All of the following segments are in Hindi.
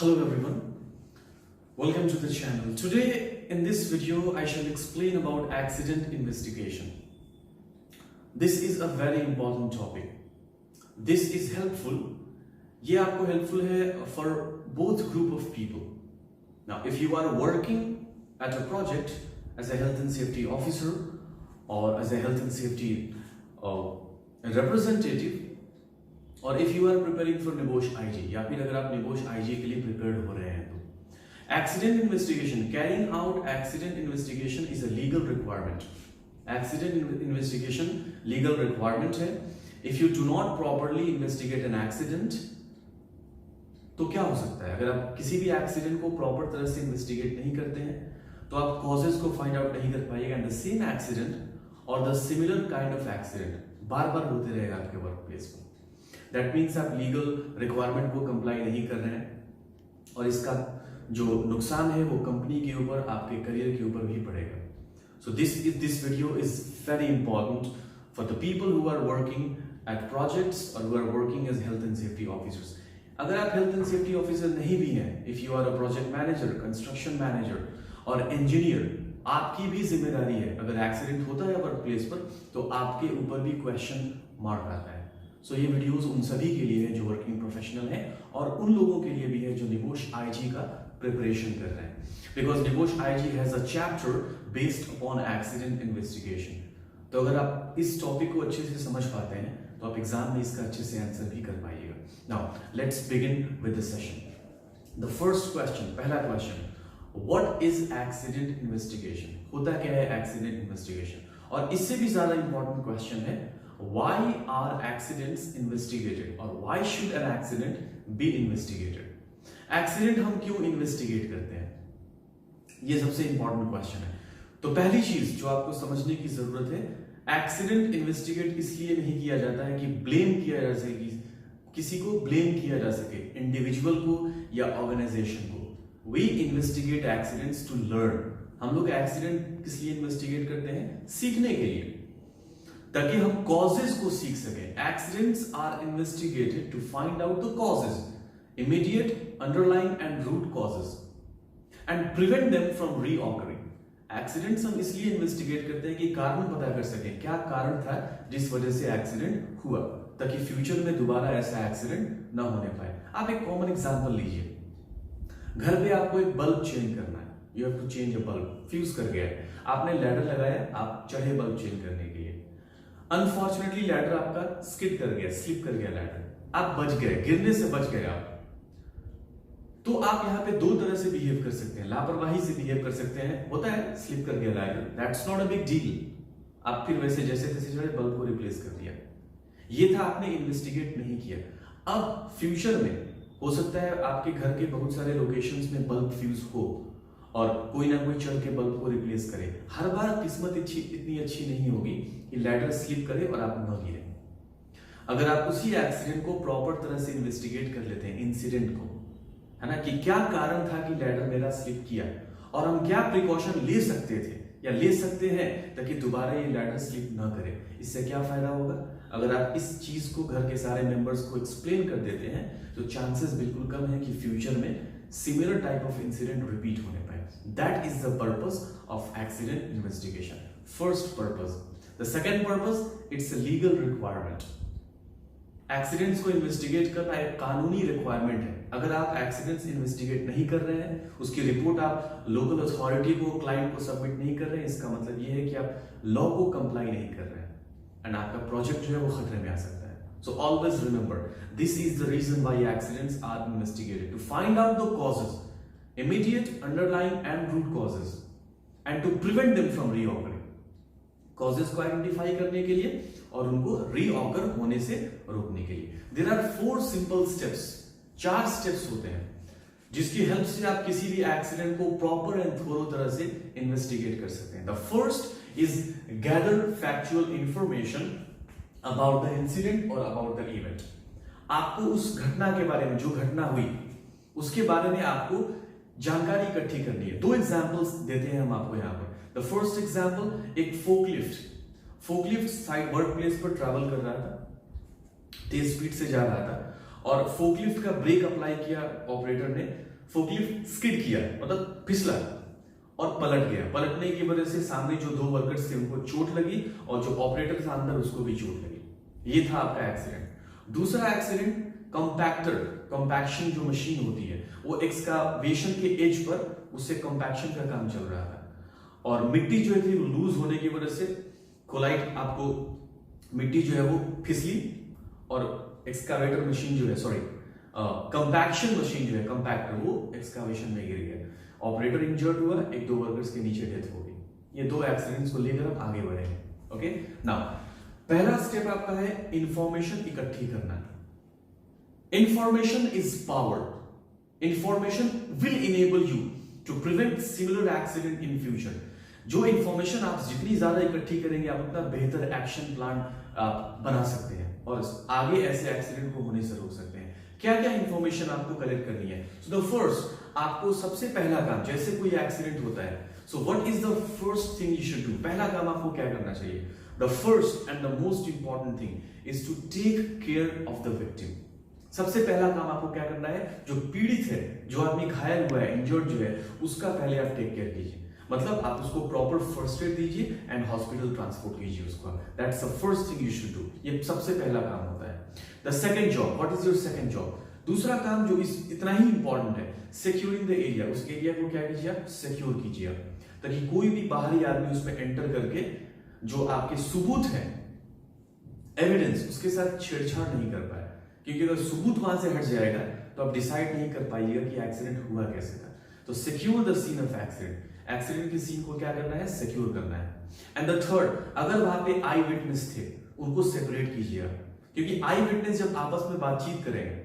Hello everyone, welcome to the channel. Today in this video I shall explain about accident investigation. This is a very important topic. This is helpful. ये आपको helpful है for both group of people. Now if you are working at a project as a health and safety officer or as a health and safety representative, और if you are preparing for NEBOSH IG या फिर अगर आप निबोश आईजी के लिए प्रिपेयर्ड हो रहे हैं तो accident investigation, carrying out accident investigation is a legal requirement. Accident investigation legal requirement है. If you do not properly investigate an accident तो क्या हो सकता है? अगर आप किसी भी एक्सीडेंट को प्रॉपर तरह से इन्वेस्टिगेट नहीं करते हैं तो आप कॉजेज को फाइंड आउट नहीं कर पाइएगा. एंड द सेम एक्सीडेंट और the similar kind of accident बार बार होते रहेगा आपके वर्क प्लेस पर. दैट मीन्स आप लीगल रिक्वायरमेंट को कंप्लाई नहीं कर रहे हैं और इसका जो नुकसान है वो कंपनी के ऊपर, आपके करियर के ऊपर भी पड़ेगा. So this video is very important for the people who are working at projects और who are working as health and safety officers. अगर आप हेल्थ एंड सेफ्टी ऑफिसर नहीं भी हैं, if you are a project manager, construction manager और इंजीनियर, आपकी भी जिम्मेदारी है. अगर एक्सीडेंट होता है वर्क प्लेस पर तो आपके ऊपर भी क्वेश्चन मार्क आता है. सो ये वीडियोस उन सभी के लिए है जो वर्किंग प्रोफेशनल हैं और उन लोगों के लिए भी है जो निबोश आईजी का प्रिपरेशन कर रहे हैं. Because NEBOSH IG has a chapter based upon accident investigation. तो अगर आप इस टॉपिक को अच्छे से समझ पाते हैं तो आप एग्जाम में इसका अच्छे से आंसर भी कर पाइएगा. Now let's begin with the session. The first question, पहला question, what is accident investigation? होता क्या है एक्सीडेंट इन्वेस्टिगेशन? और इससे भी ज्यादा इंपॉर्टेंट क्वेश्चन है, why are accidents investigated or why should an accident be investigated? Accident हम क्यों इन्वेस्टिगेट करते हैं? ये सबसे इंपॉर्टेंट क्वेश्चन है. तो पहली चीज जो आपको समझने की जरूरत है, एक्सीडेंट इन्वेस्टिगेट इसलिए नहीं किया जाता है कि ब्लेम किया जा सके, किसी को ब्लेम किया जा सके, इंडिविजुअल को या ऑर्गेनाइजेशन को. We investigate accidents to learn. हम लोग एक्सीडेंट किस लिए इन्वेस्टिगेट करते हैं? सीखने के लिए, ताकि हम कॉजेज को सीख सकें. Accidents are investigated to find out the causes, immediate, underline and root causes, and prevent them from reoccurring. Accidents हम इसलिए इन्वेस्टिगेट करते हैं कि कारण पता कर सकें, क्या कारण था जिस वजह से एक्सीडेंट हुआ, ताकि फ्यूचर में दोबारा ऐसा एक्सीडेंट ना होने पाए. आप एक कॉमन एग्जांपल लीजिए. घर पे आपको एक बल्ब चेंज करना है. You have to change a bulb. Fuse कर गया है, आपने लैडर लगाया, आप चढ़े बल्ब चेंज करने के लिए. अनफॉर्चुनेटली लैडर आपका स्किड कर गया, स्लिप कर गया लैडर, आप बच गए, गिरने से बच गए आप. तो आप यहां पे दो तरह से बिहेव कर सकते हैं. लापरवाही से बिहेव कर सकते हैं, होता है, स्लिप कर गया ladder, that's not a big deal. आप फिर वैसे जैसे तैसे चढ़े, बल्ब को रिप्लेस कर दिया. ये था, आपने इन्वेस्टिगेट नहीं किया. अब फ्यूचर में हो सकता है आपके घर के बहुत सारे लोकेशंस में बल्ब फ्यूज हो और कोई ना कोई चढ़ के बल्ब को रिप्लेस करे. हर बार किस्मत इतनी अच्छी नहीं होगी कि लैडर स्लिप करे और आप न गिरे. अगर आप उसी एक्सीडेंट को प्रॉपर तरह से इन्वेस्टिगेट कर लेते हैं, इंसिडेंट को, है ना, कि क्या कारण था कि लैडर मेरा स्लिप किया और हम क्या प्रिकॉशन ले सकते थे या ले सकते हैं ताकि दोबारा ये लैडर स्लिप ना करे, इससे क्या फायदा होगा? अगर आप इस चीज को घर के सारे मेंबर्स को एक्सप्लेन कर देते हैं तो चांसेस बिल्कुल कम है कि फ्यूचर में similar type of incident repeat होने पाए. That is the purpose of accident investigation. First purpose. The second purpose, it's a legal requirement. Accidents को इन्वेस्टिगेट करना एक कानूनी रिक्वायरमेंट है. अगर आप एक्सीडेंट्स इन्वेस्टिगेट नहीं कर रहे हैं, उसकी रिपोर्ट आप लोकल अथॉरिटी को, क्लाइंट को सबमिट नहीं कर रहे हैं, इसका मतलब ये है कि आप लॉ को कंप्लाई नहीं कर रहे हैं एंड आपका प्रोजेक्ट जो है वो खतरे में आ सकता है. So always remember, this is the reason why accidents are investigated, to find out the causes, immediate, underlying and root causes, and to prevent them from reoccurring. Causes को आइडेंटिफाई करने के लिए और उनको reoccur होने से रोकने के लिए. There are 4 simple steps, 4 steps होते हैं जिसकी हेल्प से आप किसी भी एक्सीडेंट को प्रॉपर एंड थोरो तरह से इन्वेस्टिगेट कर सकते हैं. The first is gather factual information about the incident or about the event. आपको उस घटना के बारे में, जो घटना हुई उसके बारे में आपको जानकारी इकट्ठी करनी है. 2 एग्जांपल्स देते हैं हम आपको यहाँ पर. द फर्स्ट एग्जांपल, एक फोकलिफ्ट साइड वर्क प्लेस पर ट्रैवल कर रहा था, तेज स्पीड से जा रहा था और फोकलिफ्ट का ब्रेक अप्लाई किया ऑपरेटर ने फोकलिफ्ट स्किड किया मतलब फिसला और पलट गया। पलटने की वजह से सामने जो 2 वर्कर्स थे उनको चोट लगी और जो ऑपरेटर था अंदर उसको भी चोट लगी। ये था आपका एक्सीडेंट। दूसरा एक्सीडेंट कंपैक्टर, कंपैक्शन जो मशीन होती है वो एक्सकावेशन के एज पर उससे कंपैक्शन का काम चल रहा था और मिट्टी जो थी वो लूज होने की वजह से कोलाइट आपको मिट्टी जो है वो फिसली और एक्सकावेटर मशीन जो है कंपैक्शन मशीन जो है कंपैक्टर वो एक्सकावेशन में गिर गया। ऑपरेटर इंजर्ड हुआ, 1-2 वर्कर्स के नीचे डेथ हो गई। ये 2 एक्सीडेंट्स को लेकर हम आगे बढ़े हैं। ओके, नाउ पहला स्टेप आपका है इंफॉर्मेशन इकट्ठी करना। Information is power. Information will enable you to prevent similar accident in future. जो इंफॉर्मेशन आप जितनी ज्यादा इकट्ठी करेंगे आप उतना बेहतर एक्शन प्लान बना सकते हैं और आगे ऐसे एक्सीडेंट को होने से रोक सकते हैं। क्या क्या इंफॉर्मेशन आपको कलेक्ट करनी है? सो द फर्स्ट, आपको सबसे पहला काम, जैसे कोई एक्सीडेंट होता है, so what is the first thing you should do? पहला काम आपको क्या करना चाहिए? The first and the most important thing is to take care of the victim. सबसे पहला काम आपको क्या करना है? जो पीड़ित है, जो आदमी घायल हुआ है, इंजर्ड जो है, उसका पहले आप टेक केयर कीजिए। मतलब आप उसको प्रॉपर फर्स्ट एड दीजिए एंड हॉस्पिटल ट्रांसपोर्ट कीजिए उसको। That's the first thing you should do. ये सबसे पहला काम होता है। The second job, what is your second job? दूसरा काम जो इतना ही इंपॉर्टेंट है, सिक्योरिंग द एरिया। उस एरिया को क्या कीजिए आप? सिक्योर कीजिए ताकि कोई भी बाहरी आदमी उसमें एंटर करके जो आपके सबूत है, एविडेंस, उसके साथ छेड़छाड़ नहीं कर पाए। क्योंकि अगर सबूत वहां से हट जाएगा तो आप डिसाइड नहीं कर पाइएगा कि एक्सीडेंट हुआ कैसे था। तो secure the scene of accident. Accident की सीन को क्या करना है? सिक्योर करना है। एंड द थर्ड, अगर वहां पे आई विटनेस थे उनको सेपरेट कीजिए, क्योंकि आई विटनेस जब आपस में बातचीत करेंगे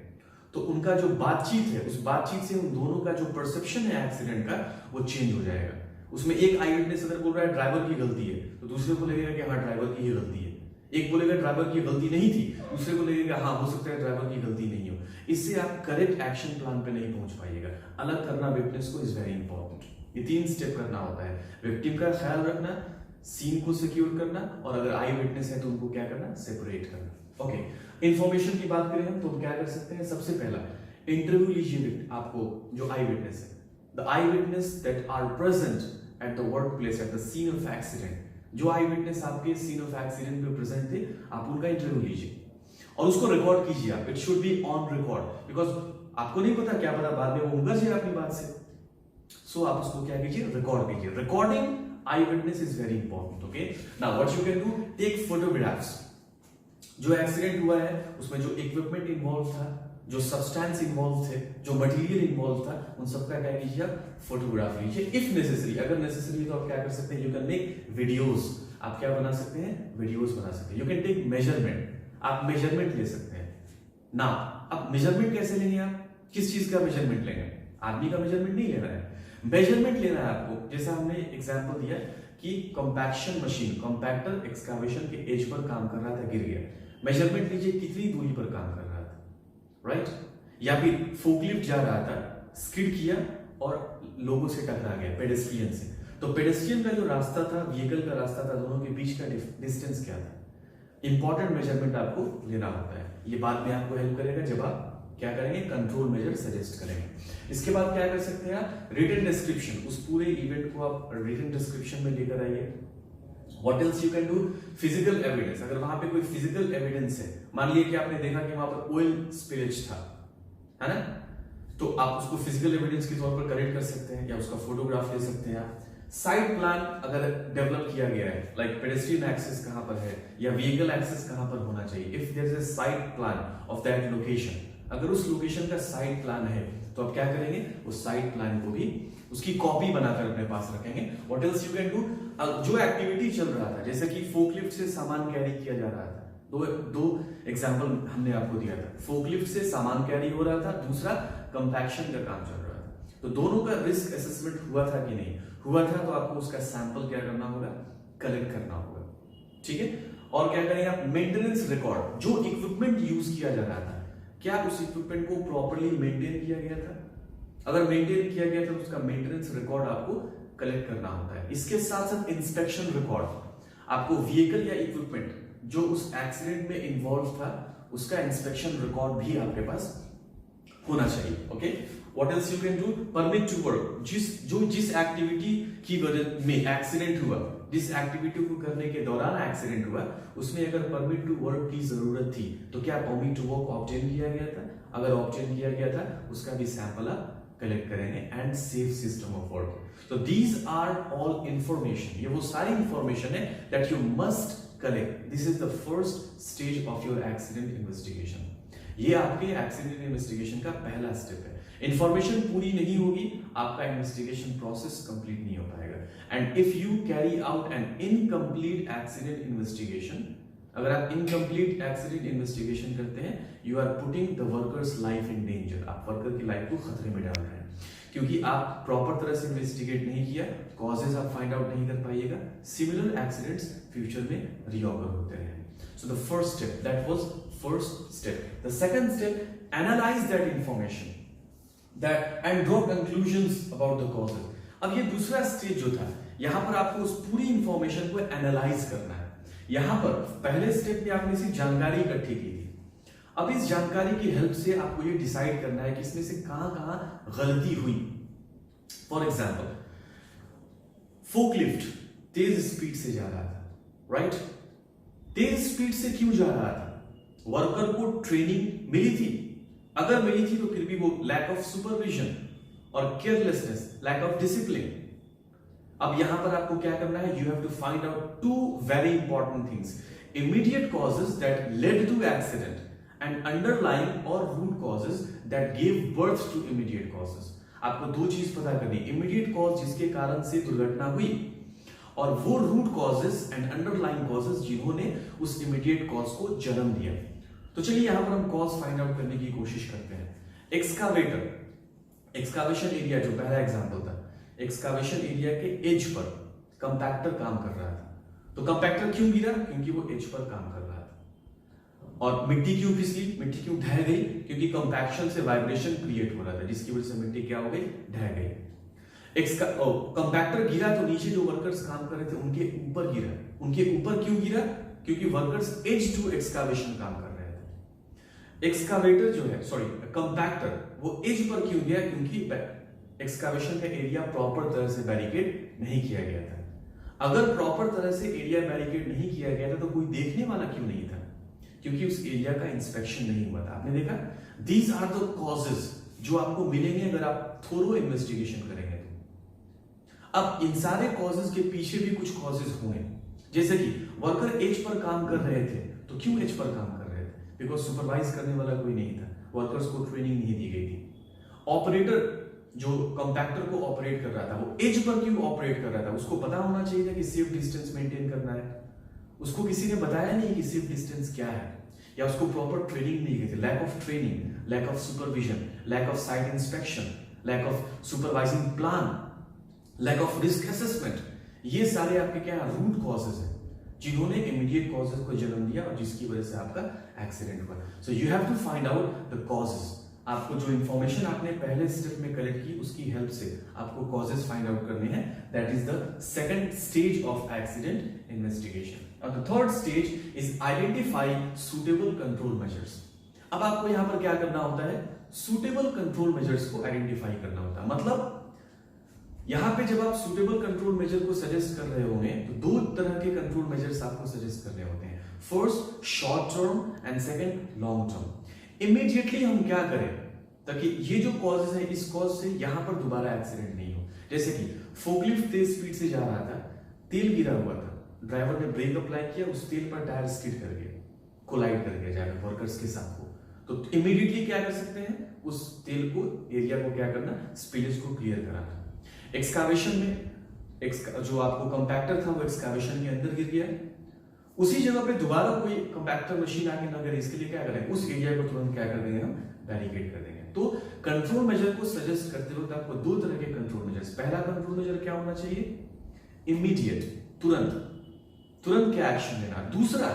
तो उनका जो बातचीत है, उस बातचीत से उन दोनों का जो परसेप्शन है एक्सीडेंट का वो चेंज हो जाएगा। उसमें एक आई विटनेस अगर बोल रहा है ड्राइवर की गलती है तो दूसरे को लगेगा कि हाँ ड्राइवर की ही गलती है। एक बोलेगा ड्राइवर की गलती नहीं थी, दूसरे को लगेगा हाँ हो सकता है ड्राइवर की गलती नहीं हो। इससे आप करेक्ट एक्शन प्लान पे नहीं पहुंच पाइएगा। अलग करना विटनेस को इज वेरी इंपॉर्टेंट। ये 3 स्टेप करना होता है। विक्टिम का ख्याल रखना, सीन को सिक्योर करना और अगर आई विटनेस है तो उनको क्या करना? सेपरेट करना। ओके, इंफॉर्मेशन की बात करें हम तो क्या कर सकते हैं? सबसे पहला इंटरव्यू लीजिए आपको जो आई विटनेस है, the eye witness that are present at the work place at the scene of accident. जो आई विटनेस आपके सीन ऑफ एक्सीडेंट पे प्रेजेंट थे, आप उनका इंटरव्यू लीजिए और उसको रिकॉर्ड कीजिए आप। It should be on record, because आपको नहीं पता क्या पता बाद में वो उबर जाए अपनी बात से। सो आप उसको क्या कीजिए? रिकॉर्ड कीजिए। Recording eye witness is very important. Okay, now what you can do, take photographs. जो एक्सीडेंट हुआ है उसमें जो इक्विपमेंट इन्वॉल्व था, जो सब्सटेंस इन्वॉल्व थे, जो मटेरियल इन्वॉल्व था, उन सबका क्या कीजिए आप? फोटोग्राफ लीजिए। इफ नेसेसरी, अगर नेसेसरी तो आप क्या कर सकते हैं? You can make videos. आप क्या बना सकते हैं? वीडियोस बना सकते हैं। यू कैन टेक मेजरमेंट, आप मेजरमेंट ले सकते हैं ना। अब मेजरमेंट कैसे लेंगे आप? किस चीज का मेजरमेंट लेंगे? आदमी का मेजरमेंट नहीं लेना है, मेजरमेंट लेना है आपको। जैसा हमने एग्जांपल दिया कि कंपैक्शन मशीन, कंपैक्टर एक्सकावेशन के एज पर काम कर रहा था, गिर गया। मेजरमेंट लीजिए कितनी दूरी पर काम कर रहा था, राइट? या फिर फोकलिफ्ट जा रहा था, स्किड किया और लोगों से टकरा गया, पेडेस्ट्रियन से। तो पेडेस्ट्रियन का जो रास्ता था, व्हीकल का रास्ता था, दोनों के बीच का डिस्टेंस क्या था? इंपॉर्टेंट मेजरमेंट आपको लेना होता है। ये बाद में आपको हेल्प करेगा जब आप क्या करेंगे? कंट्रोल मेजर सजेस्ट करेंगे। इसके बाद क्या कर सकते हैं आप? Written description. उस पूरे इवेंट को आप रिटन डिस्क्रिप्शन में लेकर आइए। What else you can do? Physical evidence. अगर वहां पे कोई फिजिकल एविडेंस है, मान लीजिए कि आपने देखा कि वहां पर ऑयल स्पिलेज था, है ना, तो आप उसको फिजिकल एविडेंस के तौर पर कलेक्ट कर सकते हैं या उसका फोटोग्राफ ले सकते हैं आप। साइड प्लान अगर डेवलप किया गया है, लाइक पेडेस्ट्रियन एक्सेस कहां पर है या व्हीकल एक्सेस कहां पर होना चाहिए, if there is a side plan of that location, अगर उस लोकेशन का साइड प्लान है तो आप क्या करेंगे? उस साइड प्लान को भी उसकी कॉपी बनाकर अपने पास रखेंगे। What else you can do? जो एक्टिविटी चल रहा था, जैसे कि फोकलिफ्ट से सामान कैरी किया जा रहा था, दो एग्जांपल हमने आपको दिया था। फोकलिफ्ट से सामान कैरी हो रहा था, दूसरा कंपैक्शन का काम चल रहा था। तो दोनों का रिस्क असेसमेंट हुआ था कि नहीं हुआ था, तो आपको उसका सैंपल क्या करना होगा? कलेक्ट करना होगा, ठीक है। और क्या करेंगे आप? Maintenance record. जो इक्विपमेंट यूज किया जा रहा था, क्या उस इक्विपमेंट को प्रॉपर्ली मेंटेन किया गया था? अगर मेंटेन किया गया था तो उसका मेंटेनेंस रिकॉर्ड आपको कलेक्ट करना होता है। इसके साथ साथ इंस्पेक्शन रिकॉर्ड, आपको व्हीकल या इक्विपमेंट जो उस एक्सीडेंट में इन्वॉल्व था उसका इंस्पेक्शन रिकॉर्ड भी आपके पास होना चाहिए। Okay, What else you can do? Permit to work. जिस एक्टिविटी की वजह में एक्सीडेंट हुआ, जिस एक्टिविटी को करने के दौरान एक्सीडेंट हुआ, उसमें अगर परमिट टू वर्क की जरूरत थी तो क्या परमिट टू वर्क ऑब्टेन किया गया था? अगर ऑब्टेन किया गया था उसका भी सैंपल कलेक्ट करेंगे and safe system of work. तो दीज आर ऑल इंफॉर्मेशन, ये वो सारी इंफॉर्मेशन है that you must collect. This is the first stage of your accident investigation. ये आपके एक्सीडेंट इन्वेस्टिगेशन का पहला स्टेप है. इंफॉर्मेशन पूरी नहीं होगी, आपका इन्वेस्टिगेशन प्रोसेस कंप्लीट नहीं हो पाएगा. And if you carry out an incomplete accident investigation, अगर आप इनकम्प्लीट एक्सीडेंट इन्वेस्टिगेशन करते हैं, you are putting the workers life in danger. आप वर्कर की लाइफ को खतरे में डाल रहे हैं क्योंकि आप प्रॉपर तरह से इन्वेस्टिगेट नहीं किया, कॉजेज आप फाइंड आउट नहीं कर पाइएगा. सिमिलर एक्सीडेंट्स फ्यूचर में रीऑकर होते रहे. So the first step, that was first step. The second step, analyze that information, that and draw conclusions about the causes. अब ये दूसरा स्टेज जो था, यहाँ पर आपको उस पूरी इंफॉर्मेशन को एनालाइज करना है. यहाँ पर पहले स्टेप में आपने सिर्फ जानकारी इकट्ठी की थी. अब इस जानकारी की हेल्प से आपको ये डिसाइड करना है कि इसमें से कहां गलती हुई. For example, forklift Tej speed से जा रहा था, राइट? तेज स्पीड से क्यों जा रहा था? वर्कर को ट्रेनिंग मिली थी. अगर मिली थी तो फिर भी वो लैक ऑफ सुपरविजन और केयरलेसनेस, लैक ऑफ डिसिप्लिन. अब यहां पर आपको क्या करना है? You have to find out two very important things. Immediate causes that led to accident and underlying और root causes that give birth to immediate causes. आपको दो चीज पता करनी. इमीडिएट कॉज जिसके कारण से दुर्घटना हुई, और वो root causes and underlying causes जिन्होंने उस इमीडिएट कॉज को जन्म दिया. तो चलिए यहां पर हम कॉज फाइंड आउट करने की कोशिश करते हैं. एक्सकावेटर, एक्सकावेशन एरिया जो पहला एग्जांपल था, एक्सकावेशन एरिया के एज पर कंपैक्टर काम कर रहा था. तो कंपैक्टर क्यों गिरा? क्योंकि वो एज पर काम कर रहा था. और मिट्टी क्यों फिसली? मिट्टी क्यों ढह गई? क्योंकि कंपैक्शन से वाइब्रेशन क्रिएट हो रहा था, जिसकी वजह से मिट्टी क्या हो गई? ढह गई. कंपैक्टर गिरा तो नीचे जो वर्कर्स काम कर रहे थे उनके ऊपर गिरा. उनके ऊपर क्यों गिरा? क्योंकि वर्कर्स एज टू एक्सकावेशन काम कर रहे थे. एक्सकावेटर जो है, सॉरी कंपैक्टर, वो एज पर क्यों गया? क्योंकि एक्सकावेशन का एरिया प्रॉपर तरह से बैरिकेड नहीं किया गया था. अगर प्रॉपर तरह से एरिया बैरिकेड नहीं किया गया था तो कोई देखने वाला क्यों नहीं था? क्योंकि उस एरिया का इंस्पेक्शन नहीं हुआ था. आपने देखा, दीज आर द कॉजेज जो आपको मिलेंगे अगर आप थोरो इन्वेस्टिगेशन करेंगे. अब इन सारे कॉजेज के पीछे भी कुछ कॉजेज होंगे. जैसे कि वर्कर एज पर काम कर रहे थे, तो क्यों एज पर काम कर रहे थे? बिकॉज सुपरवाइज करने वाला कोई नहीं था, वर्कर्स को ट्रेनिंग नहीं दी गई थी. ऑपरेटर जो कंपैक्टर को ऑपरेट कर रहा था, वो एज पर क्यों ऑपरेट कर रहा था? उसको पता होना चाहिए था कि सेफ डिस्टेंस मेंटेन करना है. उसको किसी ने बताया नहीं कि सेफ डिस्टेंस क्या है, या उसको प्रॉपर ट्रेनिंग नहीं दी गई थी. Lack of training, lack of supervision, lack of site inspection, lack of supervising plan, lack of risk assessment. ये सारे आपके क्या रूट कॉजेज हैं जिन्होंने इमीडिएट कॉजेज को जन्म दिया और जिसकी वजह से आपका एक्सीडेंट हुआ. So you have to find out the causes. आपको जो इंफॉर्मेशन आपने पहले स्टेप में कलेक्ट की उसकी हेल्प से आपको कॉजेज फाइंड आउट करने हैं. That is the second stage of accident investigation. और the third stage is identify suitable control measures. अब आपको यहां पर क्या करना होता है? सुटेबल कंट्रोल मेजर्स को आइडेंटिफाई करना होता है. मतलब यहां पे जब आप सुटेबल कंट्रोल मेजर को सजेस्ट कर रहे होंगे तो दो तरह के कंट्रोल मेजर्स आपको सजेस्ट करने होते हैं. First short term and second long term. Immediately हम क्या करें ताकि ये जो कॉजेज है, इस कॉज से यहां पर दोबारा एक्सीडेंट नहीं हो. जैसे कि फोकलिफ्ट तेज स्पीड से जा रहा था, तेल गिरा हुआ था, ड्राइवर ने ब्रेक अप्लाई किया, उस तेल पर टायर स्किड कर गया, कोलाइड कर गया जाकर वर्कर्स के साथ को. तो इमीडिएटली क्या कर सकते हैं? उस तेल को, एरिया को क्या करना? स्पिलेज को क्लियर कराना. एक्सकावेशन में जो आपको कंपैक्टर था वो एक्सकावेशन के अंदर गिर गया, उसी जगह पे दोबारा कोई कंपैक्टर मशीन आके ना करे, इसके लिए क्या करें? उस एरिया को तुरंत क्या कर देंगे? हम बैरिकेड कर देंगे. तो कंट्रोल मेजर को सजेस्ट करते वक्त आपको दो तरह के कंट्रोल मेजर्स. पहला कंट्रोल मेजर क्या होना चाहिए? इमीडिएट, तुरंत क्या एक्शन लेना. दूसरा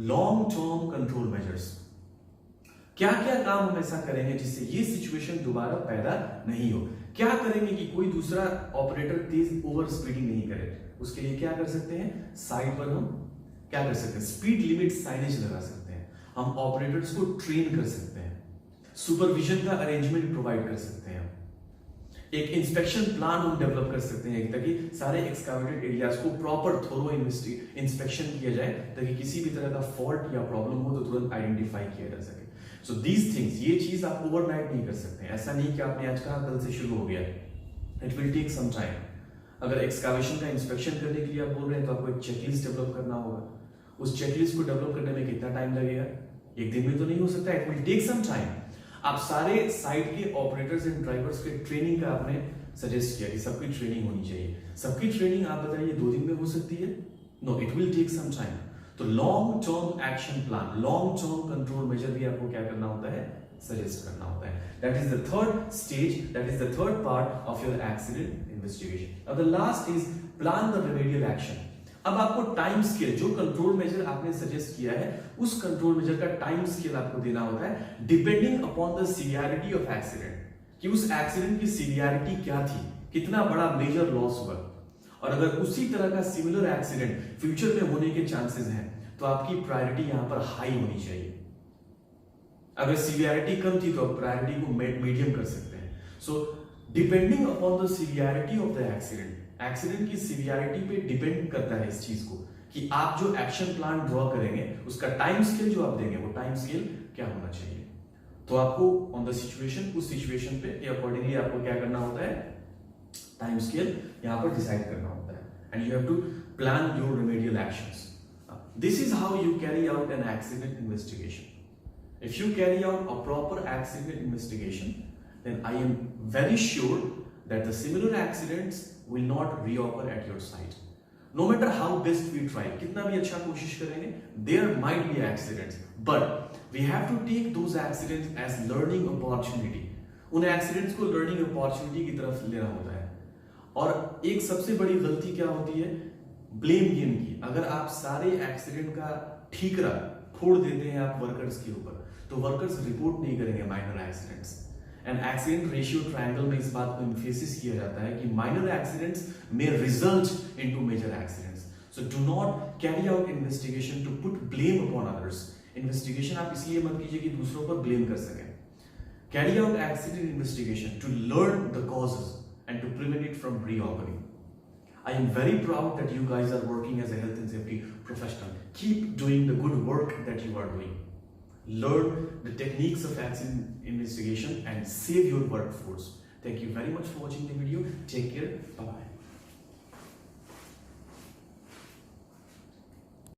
लॉन्ग टर्म कंट्रोल मेजर्स. क्या क्या काम हम ऐसा करेंगे जिससे ये सिचुएशन दोबारा पैदा नहीं हो? क्या करेंगे कि कोई दूसरा ऑपरेटर तेज ओवर स्पीडिंग नहीं करे? उसके लिए क्या कर सकते हैं? साइड पर हम क्या कर सकते हैं? स्पीड लिमिट साइनेज लगा सकते हैं. हम ऑपरेटर्स को ट्रेन कर सकते हैं. सुपरविजन का अरेंजमेंट प्रोवाइड कर सकते हैं, एक इंस्पेक्शन प्लान हम डेवलप कर सकते हैं ताकि सारे एक्सकावेटेड एरियाज को प्रॉपर थोरो इंस्पेक्शन किया जाए ताकि किसी भी तरह का फॉल्ट या प्रॉब्लम हो तो तुरंत आइडेंटिफाई किया जा सके। सो दीज थिंग्स, ये चीज आप ओवरनाइट नहीं कर सकते। ऐसा नहीं कि आपने आज कहा कल से शुरू हो गया, it will take some time. अगर एक्सकावेशन का इंस्पेक्शन करने के लिए आप बोल रहे हैं तो आपको एक चेकलिस्ट डेवलप करना होगा। उस चेकलिस्ट को डेवलप करने में कितना टाइम लगेगा? एक दिन में तो नहीं हो सकता, it will take some time. आप सारे साइट के ऑपरेटर्स एंड ड्राइवर्स के ट्रेनिंग का आपने सजेस्ट किया कि सबकी ट्रेनिंग होनी चाहिए। सबकी ट्रेनिंग आप बताइए 2 दिन में हो सकती है? No, it will take some time. तो long term action plan, long term control measure भी आपको क्या करना होता है? सजेस्ट करना होता है। That is the third stage, that is the third part of your accident investigation. अब the last is plan the remedial action. अब आपको टाइम स्केल, जो कंट्रोल मेजर आपने सजेस्ट किया है उस कंट्रोल मेजर का टाइम स्केल आपको देना होता है depending upon the severity of accident, कि उस एक्सीडेंट की सीवियरिटी क्या थी, कितना बड़ा मेजर लॉस हुआ। और अगर उसी तरह का सिमिलर एक्सीडेंट फ्यूचर में होने के चांसेस हैं तो आपकी प्रायोरिटी यहां पर हाई होनी चाहिए। अगर सीवियरिटी कम थी तो आप प्रायोरिटी को मीडियम कर सकते हैं। So depending upon the severity of the accident, accident की सीवियरिटी पे डिपेंड करता है इस चीज को कि आप जो एक्शन प्लान ड्रॉ करेंगे उसका टाइम स्केल जो आप देंगे वो टाइम स्केल क्या होना चाहिए। तो आपको ऑन द सिचुएशन, उस सिचुएशन पे अकॉर्डिंगली आपको क्या करना होता है? टाइम स्केल यहां पर डिसाइड करना होता है and you have to plan your remedial actions. This is how you carry out an accident investigation. If you carry out a proper accident investigation then I am very sure that the similar accidents will not reoccur at your site. No matter how best we try, कितना भी अच्छा कोशिश करेंगे, there might be accidents, but we have to take those accidents as learning opportunity. उन accidents को learning opportunity की तरफ लेना होता है। और एक सबसे बड़ी गलती क्या होती है? ब्लेम गेम की। अगर आप सारे एक्सीडेंट का ठीकरा फोड़ देते हैं आप वर्कर्स के ऊपर, तो वर्कर्स रिपोर्ट नहीं करेंगे minor accidents. And accident ratio triangle में इस बात को एम्फेसिस किया जाता है कि माइनर एक्सीडेंट्स में result into major accidents. So do not carry out investigation to put blame upon others. Investigation आप इसलिए मत कीजिए कि दूसरों पर ब्लेम कर सकें। Carry out accident investigation to learn the causes and to prevent it from reoccurring. I am very proud that you guys are working as a health and safety professional. Keep doing the good work that you are doing. Learn the techniques of accident investigation and save your workforce. Thank you very much for watching the video. Take care. Bye-bye.